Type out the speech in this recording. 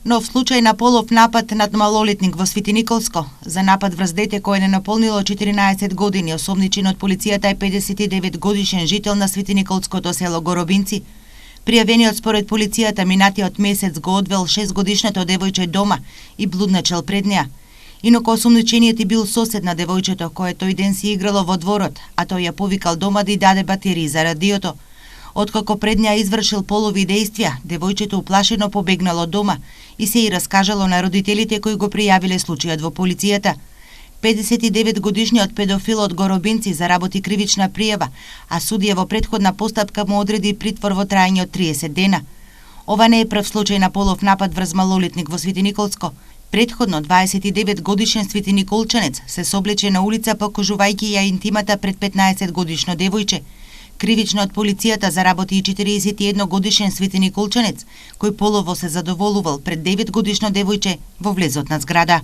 Нов случај на полов напад над малолетник во Свети Николско. За напад врз дете кое не наполнило 14 години, осомничен од полицијата е 59 годишен жител на Свети Николското село Горобинци. Пријавениот според полицијата минатиот месец го одвел 6-годишното девојче дома и блуднечел пред неа. Инаку осомничениот бил сосед на девојчето кое тој ден си играло во дворот, а тој ја повикал дома да ѝ даде батерии за радиото. Откако пред неа извршил полови дејствија, девојчето уплашено побегнало дома и се и раскажало на родителите кои го пријавиле случајот во полицијата. 59 годишниот педофил од Горобинци заработи кривична пријава, а судија во претходна постапка му одреди притвор во траење од 30 дена. Ова не е прв случај на полов напад врз малолетник во Свети Николско. Предходно 29 годишен Свети Николчанец се соблече на улица покажувајќи ја интимата пред 15 годишно девојче. Кривично од полицијата заработи и 41 годишен Свети Николчанец, кој полово се задоволувал пред 9 годишно девојче во влезот на зграда.